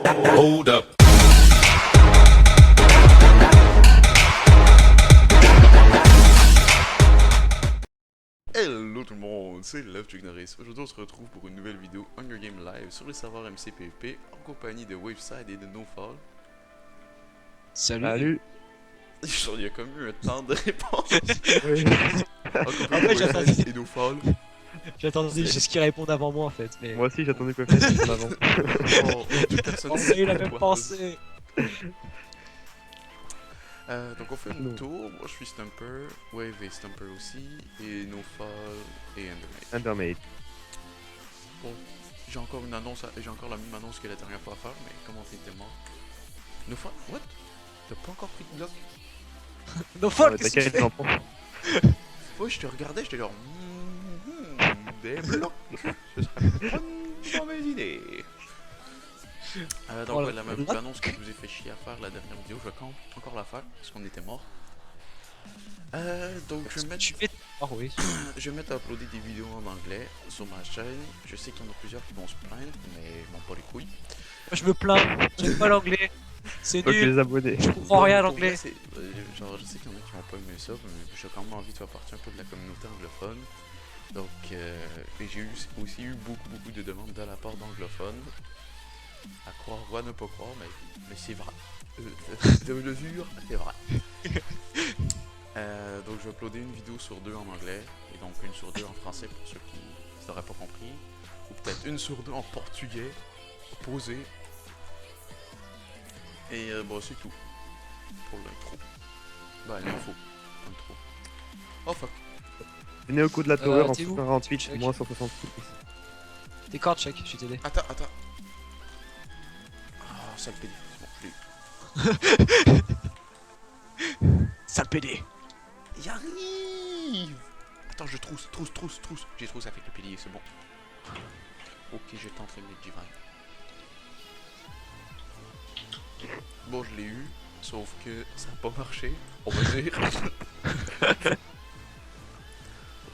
Hold up. Hello tout le monde, c'est Love Ignoris. Aujourd'hui on se retrouve pour une nouvelle vidéo Hunger Game Live sur les serveurs MCPP en compagnie de Waveside et de NoFall. Salut. Il y a comme eu un temps de réponse. Oui. En compagnie de Waveside et NoFall. J'attendais juste qu'ils répondent avant moi en fait. Mais... Moi aussi j'attendais quoi faire en avant. Oh, toute personne On a eu la n'est même toi. pensée. Donc on fait un Non. tour, moi je suis Stumper, Wave et Stumper aussi, et NoFall et Endermate. Undermade. Bon, j'ai encore une annonce, j'ai encore la même annonce que la dernière fois à faire, mais comment t'étais mort? NoFall, what? T'as pas encore pris de bloc? No fall, Ouais, qu'est-ce que tu t'inquiète, fais? j'en prends. Ouais, je te regardais, j'étais genre, des blocs, ce serait pas une mauvaise idée. Donc Voilà. ouais, la même annonce que je vous ai fait chier à faire la dernière vidéo, je vais encore la faire, parce qu'on était morts. Donc je vais mettre... Tu fais. Oh oui. Je vais mettre à uploader des vidéos en anglais sur ma chaîne. Je sais qu'il y en a plusieurs qui vont se plaindre, mais ils m'ont pas les couilles. Moi je me plains, j'aime pas l'anglais. C'est Faut que nul, les abonnés. je comprends rien à Pour l'anglais. vrai, genre, je sais qu'il y en a qui vont pas aimer ça, mais j'ai quand même envie de faire partie un peu de la communauté anglophone. Donc, et j'ai aussi eu beaucoup de demandes de la part d'anglophones. À croire ou à ne pas croire, mais c'est vrai. De mesure, c'est vrai. Donc je vais uploader une vidéo sur deux en anglais, et donc une sur deux en français pour ceux qui n'auraient pas compris. Ou peut-être une sur deux en portugais, posé. Et bon, c'est tout pour l'intro. Bah, l'info. Intro. Oh fuck. Venez au coup de la tower en t'es où 148, Check. moins 166. T'es cordes check, je vais t'aider. Attends. Ah, sale PD. Bon, je l'ai eu. Sale PD. Il arrive. Attends, je trousse. J'ai troussé avec le pilier, c'est bon. Ok, je tente avec le divine. Bon, je l'ai eu, sauf que ça n'a pas marché, on va dire.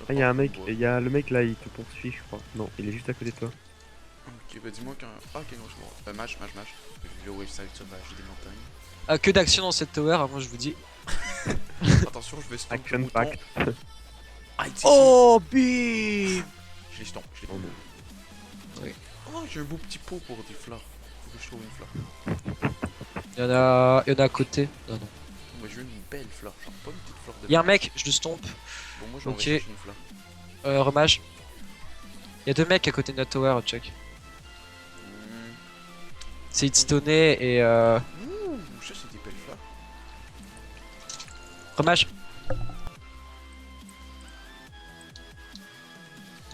Ah, y'a un mec, y'a le mec là, il te poursuit, je crois. Non, il est juste à côté de toi. Ok, bah dis-moi quand... Ah, ok, non, c'est bon. Match. Le Waveside sauvage des montagnes. Ah, que d'action dans cette tower, moi je vous dis. Attention, je vais stomp le Action bouton. pack. Ah, ici. Oh, bim. Je les stomp. Oui. Oh, j'ai un beau petit pot pour des fleurs. Faut que je trouve une fleur. Il y en a à côté. Non, non. Moi, je veux une belle fleur, genre pas une petite fleur de... Y'a un mec, je le stomp. Bon, moi, j'en vais Ok. chercher une fleur. Remage. Y'a deux mecs à côté de notre tower, check. C'est Hitstone et Ouh, ça, c'est des belles fleurs. Remage.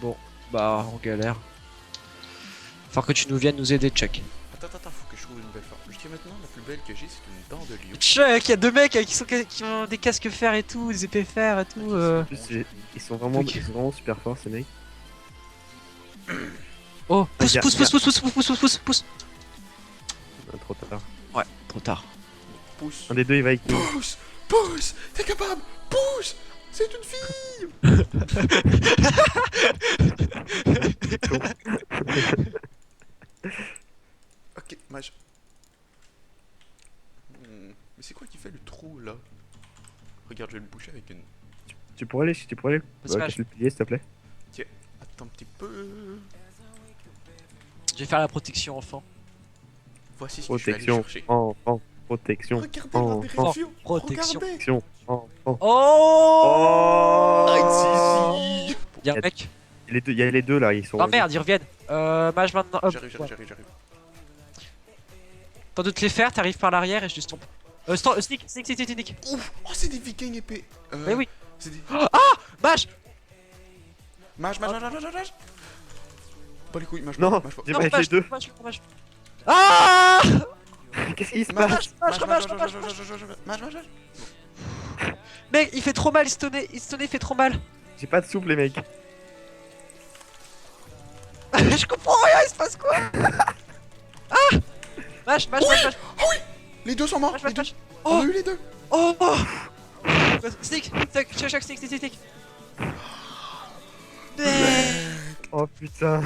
Bon, bah on galère. Faut que tu nous viennes nous aider, check. Attends, faut que je trouve une belle fleur. Jusqu'à maintenant, la plus belle que j'ai, c'est une dent de lion. Check, y'a deux mecs qui ont des casques fer et tout, des épées fer et tout. En plus, ils sont vraiment super forts ces mecs. Oh, pousse, Y'a- pousse. Ah, trop tard. Ouais, trop tard. Pousse. Un des deux il va avec nous. Pousse. T'es capable. Pousse. C'est une fille. Ok, mage. Mais c'est quoi qui fait le trou là? Regarde, je vais le boucher avec une... Tu pourrais Vas-y, ouais, mage. cacher le pilier s'il te plaît. Attends un petit peu. Je vais faire la protection enfant. Voici ce que je vais aller Protection, chercher. enfant, protection, Regardez enfant, l'aberration. Protection. Regardez. protection, enfant. Oh, Ah, ici. Y'a un mec. Il y a les deux là, ils sont. Oh merde, ils reviennent. Mage maintenant. Hop. J'arrive. Pendant de les faire, t'arrives par l'arrière et je les stomp. Sneak. Ouf. Oh, c'est des vikings épais. Mais oui. C'est des... Mage. Mage. Pas les couilles, mage. Non, mage pas. j'ai pas les deux. Mage. Ah. Qu'est-ce qui se passe? Mage. Mec, il fait trop mal, Hitstone fait trop mal. J'ai pas de soupe les mecs. Je comprends rien, il se passe quoi? Ah. Mage. Les deux sont morts. Mage. On Oh. a eu les deux. Oh. Sneak. Sneak. Oh putain.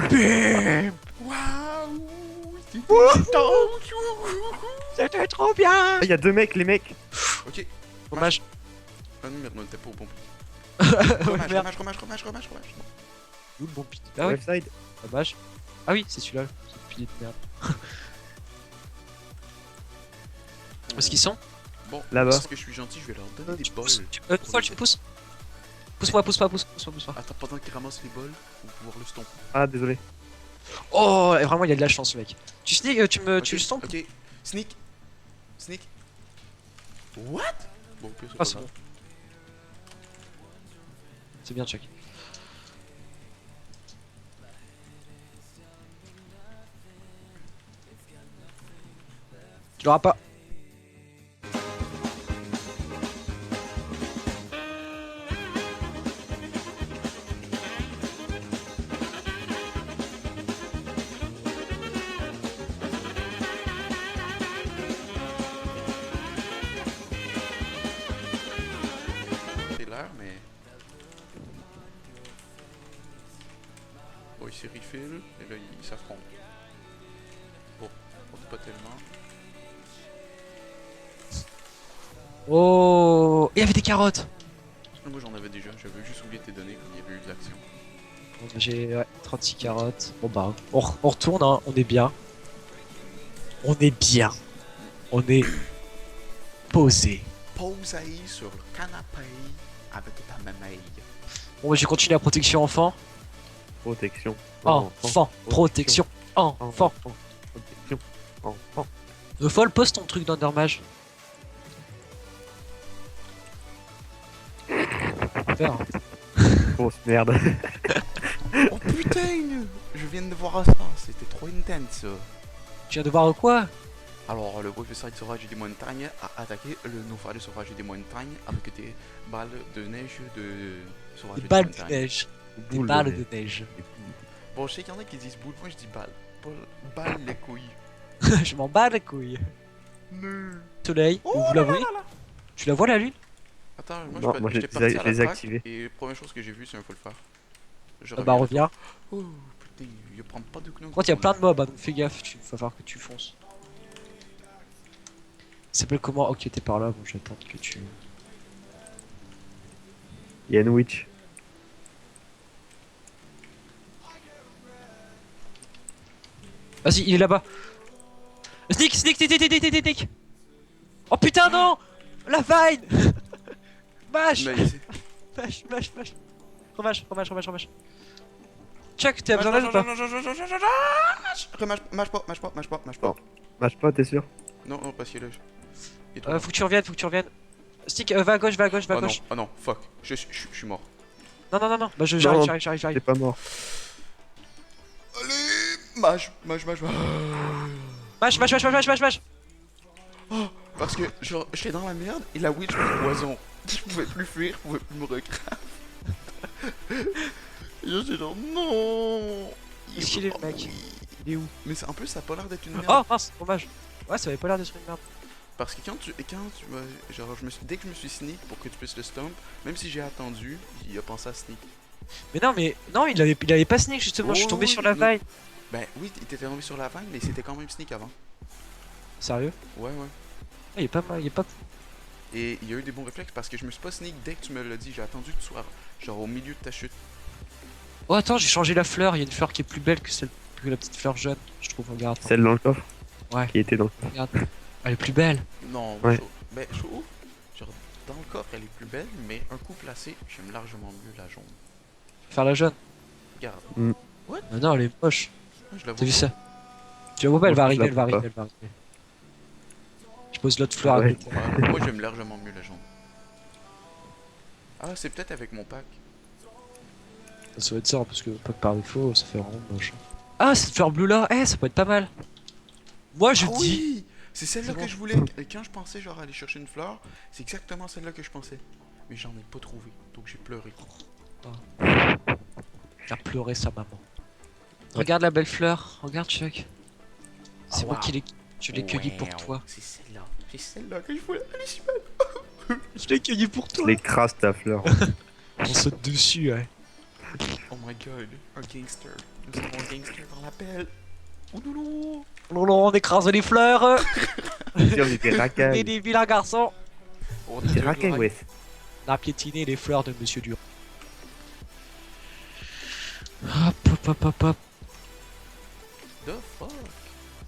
Waouh. C'est C'était trop bien. Ah, il y a 2 mecs, les mecs. Ok. Dommage. Ah non, merde, on était pas au bon pli. Ouais, merde. Remâche. Où le bon pilier? Ah ouais, Left side. dommage. Ah oui, c'est celui-là. C'est le pilier de merde. Où est-ce qu'ils sont? Bon, Là-bas. parce que je suis gentil, je vais leur donner des Tu bols. pousses. Tu pousses. Pousse-moi. Attends, pendant qu'ils ramassent les bols, pour pouvoir le stomper. Ah, désolé. Oh, vraiment, il y a de la chance, mec. Tu sneak, tu le stompes? Ok, sneak. What? Bon, au pire, c'est Ah, pas c'est grave. bon. C'est bien, check. Tu l'auras pas. C'est l'air, mais. Bon, ils s'y refilent, et là, ils s'affrontent. Bon, pas tellement. Oh, il y avait des carottes. Moi, j'en avais déjà, j'avais juste oublié de te donner comme il y avait eu de l'action. Bon, bah, j'ai 36 carottes. Bon bah, on retourne, hein. On est bien. On est bien. On est posé. Posé sur le canapé avec ta mameille. Bon, bah, je continue la protection enfant. Protection. Enfant. Protection. Enfant. Protection. Enfant. Folle, pose ton truc d'Undermage. Peur. Grosse merde. Oh putain! Je viens de voir ça, c'était trop intense ça. Tu viens de voir quoi? Alors, le Wolfenstein Sauvage des Montagnes a attaqué le Naufrage Sauvage des Montagnes avec des balles de neige de Sauvage Des des balles de Montagnes. neige. Des Boule balles de de neige. Bon, je sais qu'il y en a qui disent boule, moi je dis balle. Balle les couilles. Je m'en bats les couilles. Neu. Soleil, Oh vous la voyez? Tu la vois la lune? Attends, moi, Non, moi, j'étais je parti les à ai la traque, activés. et la première chose que j'ai vue c'est un full phare. Je Bah reviens. Oh putain, il prend pas de gnome. Par contre, il y a plein de mobs, hein, donc fais gaffe, il va falloir que tu fonces. Il s'appelle comment? Ok, t'es par là, bon, j'attends que tu. Il y a une witch. Vas-y, il est là-bas. Sneak. Oh putain, non! La vine! Mâche! Mâche. Remâche. Chuck, t'as besoin d'aide ou pas? Mâche pas. Non. Mâche pas, t'es sûr? Non, parce que là. Et toi, Faut que tu reviennes. Stick, va à gauche. oh non, fuck. Je suis mort. Non. Bah Non. j'arrive. T'es pas mort. Allez, mâche. Mâche. Oh, parce que genre, j'étais dans la merde et la witch me poison. Je pouvais plus fuir, je pouvais plus me recramer. Et j'étais genre non. Est-ce qu'il est le mec? Il est où? Mais en plus, ça a pas l'air d'être une merde. Oh mince, dommage. Ouais, ça avait pas l'air d'être une merde. Parce que quand tu genre, dès que je me suis sneak pour que tu puisses le stomp, même si j'ai attendu, il a pensé à sneak. Mais non, il avait pas sneak justement, je suis tombé sur la mais- vine. Ben oui, il était tombé sur la vanne, mais c'était quand même sneak avant. Sérieux? Ouais. Ah, il est pas mal, il est pas. Et il y a eu des bons réflexes parce que je me suis pas sneak dès que tu me l'as dit, j'ai attendu que tu sois genre au milieu de ta chute. Oh attends, j'ai changé la fleur, il y a une fleur qui est plus belle que la petite fleur jaune, je trouve, regarde. Celle dans le coffre? Ouais. Qui était dans le coffre. Regarde. Elle est plus belle. Non, Ouais. je trouve, genre dans le coffre elle est plus belle, mais un coup placé, j'aime largement mieux la jaune. Faire la jaune. Regarde, Ah non, elle est moche. je la vois. T'as vu ça? Tu la vois pas, elle va Moi, arriver, je elle la va vois arriver. Je pose l'autre fleur Ah à ouais. côté. Moi j'aime largement mieux la jaune. Ah, c'est peut-être avec mon pack. Ça va être ça, hein, parce que pas que par défaut, ça fait vraiment moche. Ah, cette fleur bleue là, ça peut être pas mal. Moi je Ah dis. oui, c'est celle-là C'est que bon. je voulais. Quand je pensais genre aller chercher une fleur, c'est exactement celle-là que je pensais. Mais j'en ai pas trouvé, donc j'ai pleuré. Il a pleuré sa maman. Regarde la belle fleur, regarde Chuck. C'est Ah, moi wow. qui l'ai cueilli pour toi. C'est celle-là que je voulais. Elle est si belle. Je l'ai cueilli pour toi. L'écrase ta fleur. On saute dessus, ouais. Oh my god, un gangster. Nous avons un gangster dans l'appel. Ouh loulou. On écrase les fleurs. Tiens, on est des Et racailles. des vilains garçons. Oh, Des racailles, ouais. On a piétiné les fleurs de Monsieur Durand. Hop, hop, hop, hop, hop. The fuck?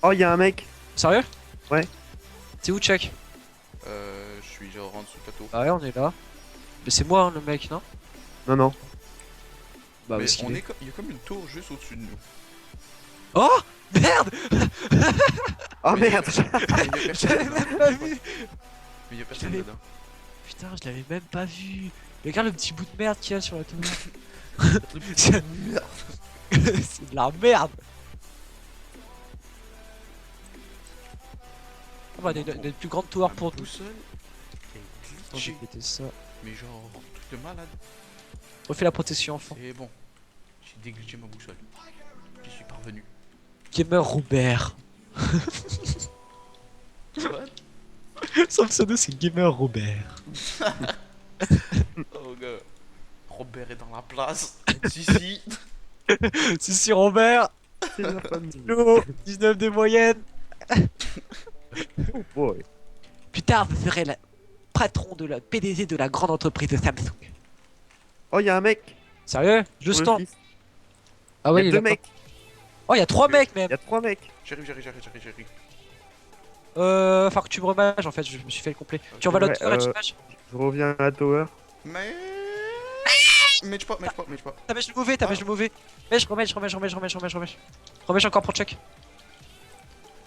Oh, y'a un mec. Sérieux? Ouais. C'est où, Chuck? Je suis genre en dessous du plateau. Ah ouais, on est là. Mais c'est moi, hein, le mec, non? Non, non. Bah, Mais où est-ce qu'il on est? est il y a comme une tour juste au-dessus de nous. Oh! Merde! Oh Mais- merde. Mais il y a personne J'avais dedans. même pas vu! Mais il y a personne J'avais- dedans. Putain, je l'avais même pas vu! Mais regarde le petit bout de merde qu'il y a sur la tour. Merde. C'est de la merde! Ah bah, des plus grandes tours pour nous. Boussole est Attends, j'ai glitché. pété ça. Mais genre, truc de malade. Refais la protection enfant. C'est bon. J'ai déglitché ma boussole. J'y suis parvenu. Gamer Robert. What? Son pseudo c'est Gamer Robert. Oh gars. Robert est dans la place. Si, si. Si Robert. C'est la famille. Hello, 19 de moyenne. Oh boy. Plus tard, vous serez le patron de la PDG de la grande entreprise de Samsung. Oh, y'a un mec. Sérieux? Je Sur le stand. fils. Ah Il ouais, y a il deux a pas- mecs. Oh, il y a 3 mecs même. Il y a 3 mecs. J'arrive. Faut que tu me remages en fait, je me suis fait le complet. Tu Ok, envoies ouais, l'autre tour et tu matches. Je reviens à la tower. Mais. Mage pas. T'as mèche le mauvais, t'as mèche le mauvais. Mèche, remèche. Remèche encore pour Chuck.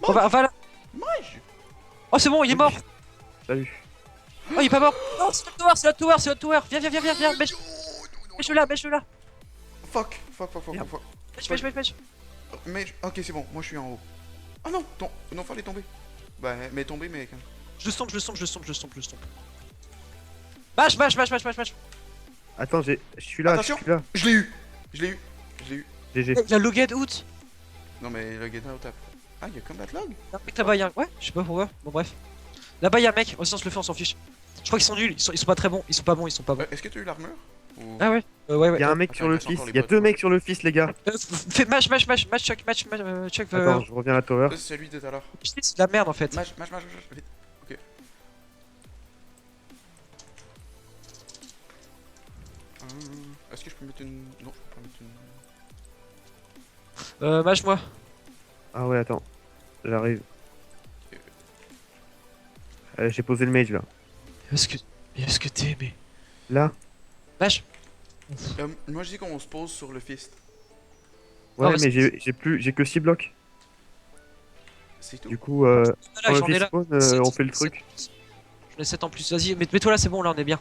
On va là. Mage. Oh, c'est bon, il est mort. Salut. Oh, il est pas mort. Non, c'est le tower. Viens. Mèche-le là. Fuck. Mèche. Mage. Ok, c'est bon. Moi, je suis en haut. Ah non. Non, fallait tomber. Bah, mais tomber, mais. Je le stomp. Mâche. Attends, je suis là, Attention. je suis là. Je l'ai eu. GG. Il a logué out. Non, mais le get out. Ah, il y a combat log. Y'a un mec là-bas, ouais, je sais pas pourquoi. Bon, bref. Là-bas, y'a un mec. Oh, sinon, on se le fait, on s'en fiche. Je crois qu'ils sont nuls, ils sont pas très bons. Ils sont pas bons. Est-ce que tu as eu l'armure ou... Ah ouais. Ouais. Il y a un mec sur le Attends, fils. encore les Il y a bots, 2 ouais. mecs sur le fils, les gars. Fais match, Chuck, Chuck. Attends, je reviens à la tower. C'est celui de tout à l'heure. C'est de la merde en fait. Mage, vite. Ok. Est-ce que je peux mettre une... Non, je peux pas mettre une... Mage-moi. Ah ouais, attends. J'arrive. J'ai posé le mage là. Est-ce que t'es aimé? Là. Mage. moi je dis qu'on se pose sur le fist. Ouais, mais mais j'ai que 6 blocs. C'est tout. Du coup, Là, quand le j'en ai fils là. spawn, on fait le truc. J'en ai 7 en plus. Vas-y, mets-toi là, c'est bon, là on est bien.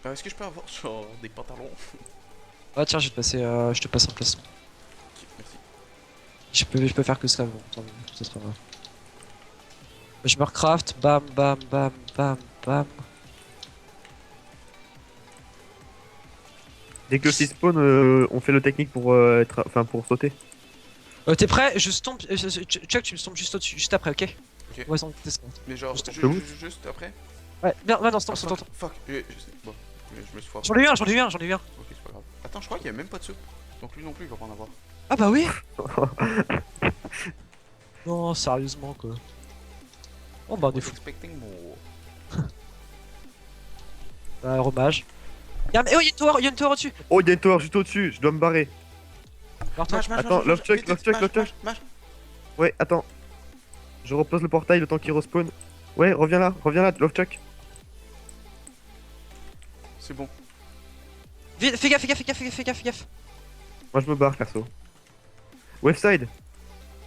Est-ce que je peux avoir genre des pantalons? Ah tiens, je te passe un placement. Ok, merci. Je peux faire que ça, bon, tant mieux, ça sera grave. Je me recraft, bam. Dès que le fils spawn, on fait le technique pour pour sauter. T'es prêt? Je stomp. Chuck, tu me stompes juste au-dessus, juste après, ok? Ok. Ouais, sans tester. Mais genre, Juste juste après? Ouais, non, non, stomp. Fuck, bon, je me suis foiré. J'en ai eu un. Ok, c'est pas grave. Attends, je crois qu'il y a même pas de soupe. Donc lui non plus, il va pas en avoir. Ah bah oui. Non, sérieusement quoi. Oh bah on est fou. Expecting more. Hommage. Oh, y'a une tour au-dessus. Oh, il y a une tower juste au-dessus, je dois me barrer. Alors toi, Attends, love check. Mage. Ouais, attends. Je repose le portail le temps qu'il respawn. Ouais, reviens là, love check. C'est bon. fais gaffe. Moi je me barre, perso. Webside.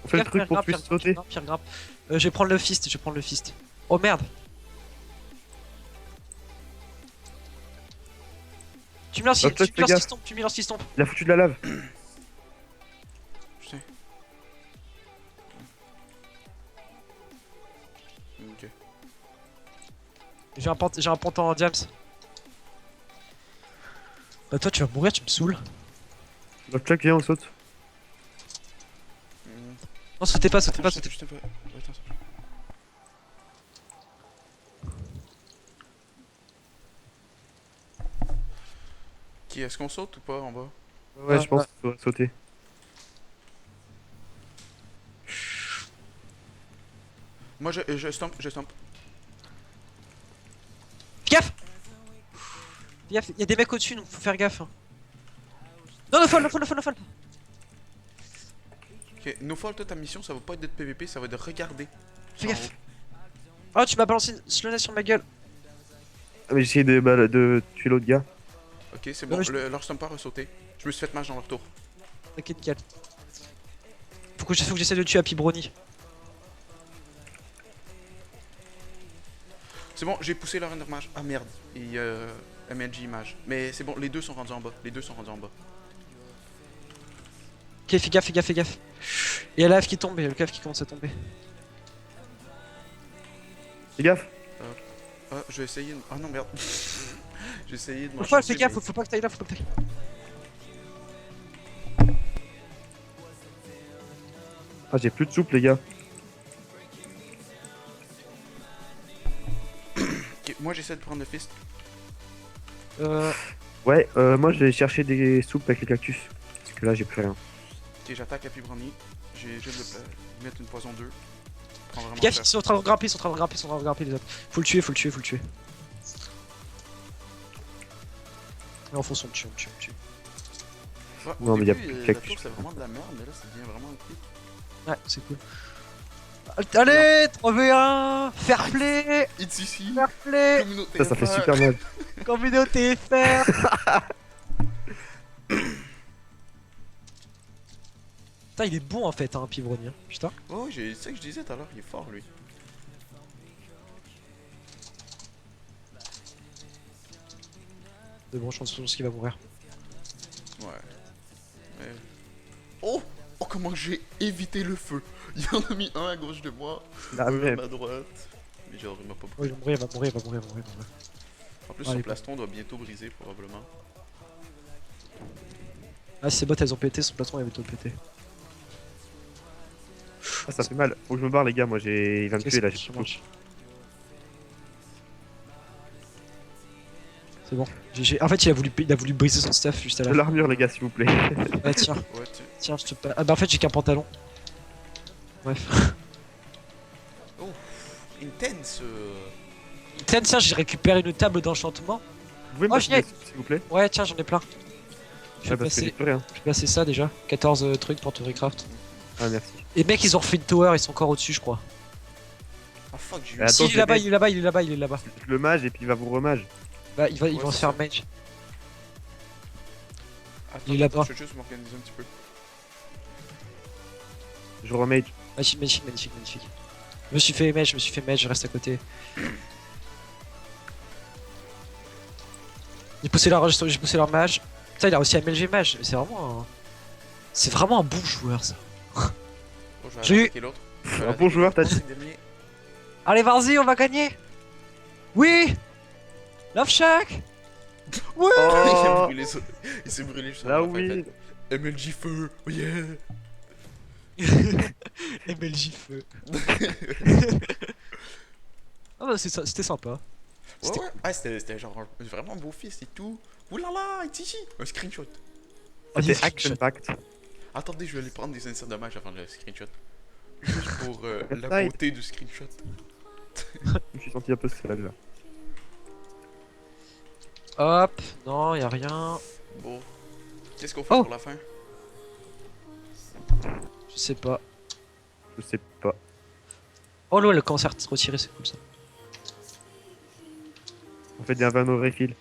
On fait le truc pour que tu puisses sauter. Pire grimpe. Je vais prendre le fist, Oh merde. Tu me lances Hop, fais gaffe. qui stomp. Il a foutu de la lave. Je sais. Ok. J'ai un ponton en diams. Bah toi tu vas mourir, tu me saoules. Love check, viens, on saute. Non, sautez pas. Juste un peu. Attends, ça. Qui est-ce qu'on saute ou pas en bas? Ouais, je pense qu'il faut sauter. Moi je stomp, je stomp. Fais gaffe! Fais gaffe, y'a des mecs au-dessus donc faut faire gaffe. Hein. Non, no fall, no fall, no fall, no fall! Ok, no fall, toi ta mission ça va pas être d'être PVP, ça va être de regarder. Fais en gaffe! haut. Oh, tu m'as balancé une slowness sur ma gueule! Ah, mais j'essayais de tuer l'autre gars. Ok, c'est bon, Ouais, je- leur stomper a sauté. Je me suis fait match dans leur tour. T'inquiète, calme. Faut que j'essaie de tuer Happy Brony. C'est bon, j'ai poussé leur Ender Mage. Ah merde, et MLG Mage. Mais c'est bon, les deux sont rendus en bas. Les deux sont rendus en bas. Ok, fais gaffe, fais gaffe, fais gaffe. Et y'a la lave qui tombe, et le cave qui commence à tomber. Fais gaffe. Ah, je vais essayer de... Ah non, merde. J'ai essayé de Faut m'en pas, changer, fais gaffe, mais- faut pas que t'ailles là, faut pas que t'ailles. Ah, j'ai plus de soupe, les gars. Ok, moi j'essaie de prendre le fist. Ouais, moi je vais chercher des soupes avec les cactus. Parce que là, j'ai plus rien. Ok, j'attaque Happy Brownie. J'ai juste de mettre une poison 2. Prends vraiment Fais gaffe, cher. ils sont en train de grimper, ils sont en train de grimper, ils sont en train de grimper les autres. Faut le tuer, faut le tuer, faut le tuer. Non, faut son tue, on le tue, on le tue. Ouais, Non, au mais y a début, plus de la cactus. tour c'est vraiment de la merde, mais là ça devient vraiment un clic. Ouais, c'est cool. Allez, 3v1, fair play, It's ici. fair play, Communauté Ça fait FR. super mal. communauté fair. Putain, il est bon en fait, hein, Happy Brony, hein. Putain. Oh, c'est ça que je disais tout à l'heure, il est fort lui. De bon, je pense qu'il va mourir. Ouais. Mais... Oh! Oh, comment j'ai évité le feu! Il y en a mis un à gauche de moi, La un même. à droite. Mais genre, il m'a pas Oh, pris. il va mourir, il va mourir, il va mourir, il va mourir, il va mourir. En plus, Allez, son plastron doit bientôt briser, probablement. Ah, ces bottes elles ont pété, son plastron il va bientôt péter. Ah, ça fait mal. Faut que je me barre, les gars. Moi, j'ai. Il va me tuer là. J'ai plus de soupe. C'est bon. En fait, il a voulu briser son stuff juste à De la fin. l'armure, les gars, s'il vous plaît. Ah, tiens, Ouais, tiens, je te pa- Ah, bah en fait, j'ai qu'un pantalon. Bref. Oh! Intense! Tiens, j'ai récupéré une table d'enchantement. Vous pouvez me Oh, passer génial. des soupes, s'il vous plaît? Ouais, tiens, j'en ai plein. Je Ouais, vais parce que j'ai passer, plus rien. je vais passer ça déjà. 14 trucs pour Torycraft. Ah, merci. Et mec, ils ont refait une tower, ils sont encore au-dessus, je crois. Ah fuck, j'ai eu. Mais attends, Si, il est je là-bas, vais- il est là-bas, il est là-bas, il est là-bas. Le mage et puis il va vous remage. Bah, ils Ouais, vont se c'est faire ça. mage. Attends, il est là-bas. je vais juste m'organiser un petit peu. Je remage. Magnifique, magnifique, magnifique, magnifique. Je me suis fait mage, je reste à côté. J'ai poussé leur mage. Putain, il a réussi à MLG mage. C'est vraiment un bon joueur ça. Oh, je vais J'ai aller eu- attaquer l'autre. Un bon joueur, t'as dit. Dernier. Allez, vas-y, on va gagner. Oui. Love Shack. Ouais. Oh, Il s'est brûlé juste là avant la fin, oui. fait. MLJ feu! Oh yeah! MLJ feu. Ah bah c'était sympa. Ouais, C'était- ouais. Ah, c'était genre vraiment un beau fils et tout. Oulala, it's ici! Un screenshot. des C'était action packed. Attendez, je vais aller prendre des inserts de match avant le screenshot. Juste pour la Right. beauté du screenshot. Je me suis senti un peu seul là. Hop, non, y a rien. Bon. Qu'est-ce qu'on fait Oh. pour la fin? Je sais pas. Je sais pas. Oh là, le cancer s'est retiré, c'est cool ça. On fait des 20 no refill.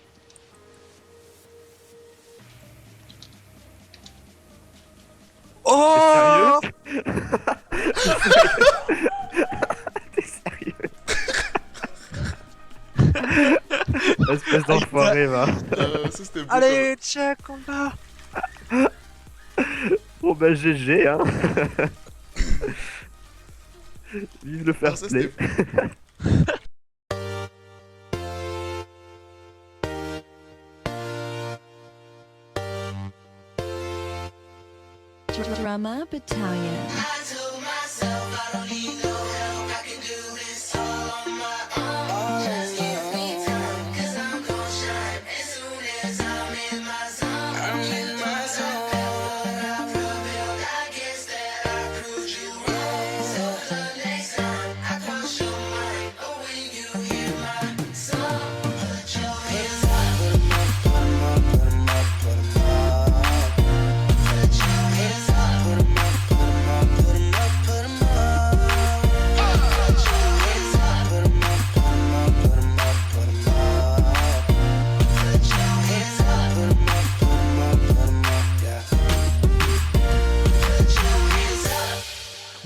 Oh. T'es sérieux? Espèce d'enfoiré, va. Ça c'était beau. Allez, check, combat. Bon bah GG, hein. Vive le fair Ça play. c'était. Drama Battalion.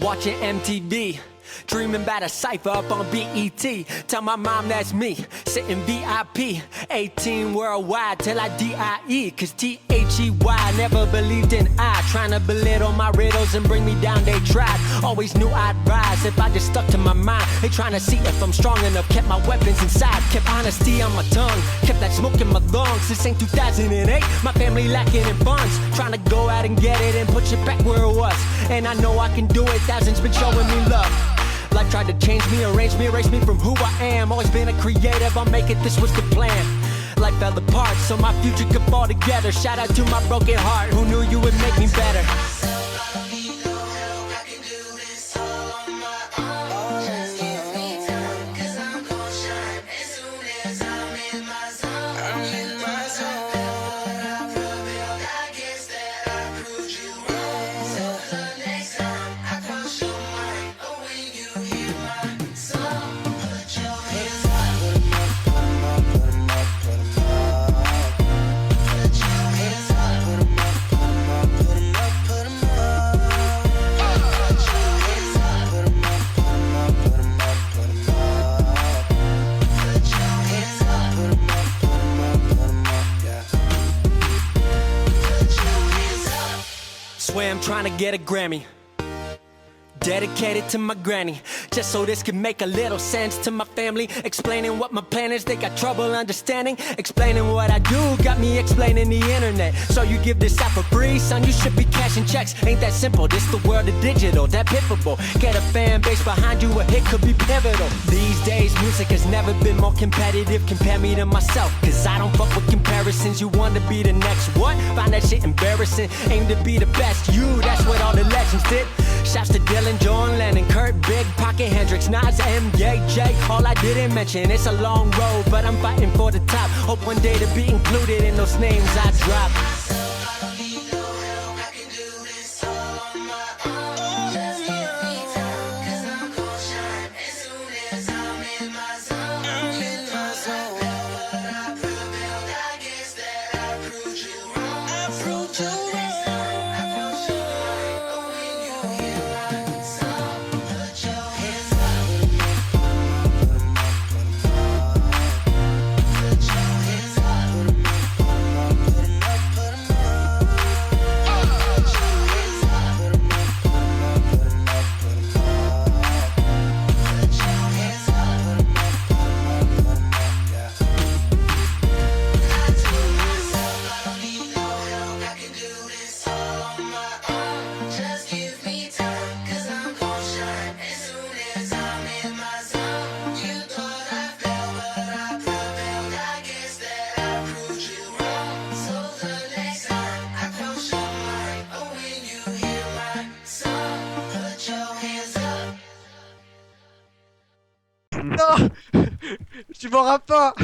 watching MTV. Dreaming about a cypher up on BET. Tell my mom that's me, sitting VIP. 18 worldwide till I DIE. Cause THEY never believed in I. Trying to belittle my riddles and bring me down, they tried. Always knew I'd rise if I just stuck to my mind. They trying to see if I'm strong enough. Kept my weapons inside, kept honesty on my tongue. Kept that smoke in my lungs. This ain't 2008, my family lacking in funds. Trying to go out and get it and push it back where it was. And I know I can do it, thousands been showing me love. Life tried to change me, arrange me, erase me from who I am. Always been a creative, I'll make it, this was the plan. Life fell apart, so my future could fall together. Shout out to my broken heart, who knew you would make me better. Swear I'm trying to get a Grammy, dedicated to my granny, just so this can make a little sense to my family. Explaining what my plan is, they got trouble understanding. Explaining what I do, got me explaining the internet. So you give this out for free, son, you should be cashing checks. Ain't that simple, this the world of digital, that pitiful. Get a fan base behind you, a hit could be pivotal. These days, music has never been more competitive. Compare me to myself, cause I don't fuck with comparisons. You want to be the next what? Find that shit embarrassing. Aim to be the best you, that's what all the legends did. Shouts to Dylan, John Lennon, Kurt, Big Pocket, Hendrix, Nas, MJ. All I didn't mention, it's a long road, but I'm fighting for the top. Hope one day to be included in those names I drop. Non, tu m'auras pas.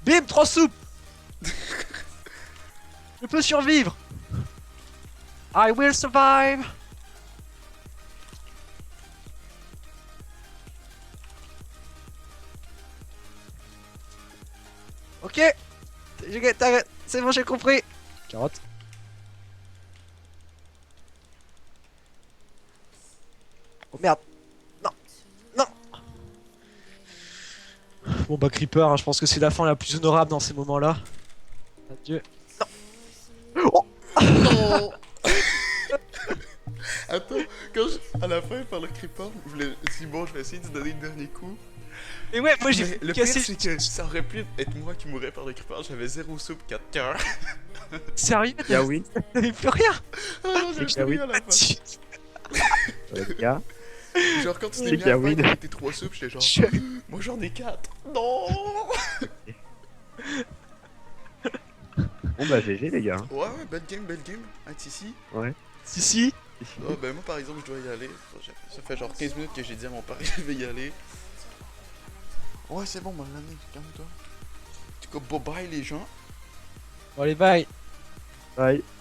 Bim, 3 soupes. Je peux survivre. I will survive. Ok. C'est bon, j'ai compris. Carotte. Oh merde. Non. Non. Bon bah Creeper, hein, je pense que c'est la fin la plus honorable dans ces moments-là. Adieu. Non. Oh. Non. Attends, à la fin, par le Creeper, je vais essayer de donner le dernier coup. Et ouais, moi j'ai Le pire, c'est que ça aurait pu être moi qui mourrais par le Creeper, j'avais 0 soupe, 4 cœurs. Sérieux? Yaoui. T'avais plus rien? Oh non, j'ai plus rien à la fin. Les gars. Genre quand tu t'es C'est mis à Kawin. fight avec tes 3 subs, j'étais genre, moi j'en ai 4. Non. Bon bah GG les gars. Ouais, belle game, avec ici. Ouais. Si, si. Oh, ben moi par exemple, je dois y aller. Ça fait genre 15 minutes que j'ai dit à mon père que je vais y aller. Ouais, c'est bon, mon ami, calme-toi. En tout cas, bye bye les gens. Bon, allez, bye. Bye.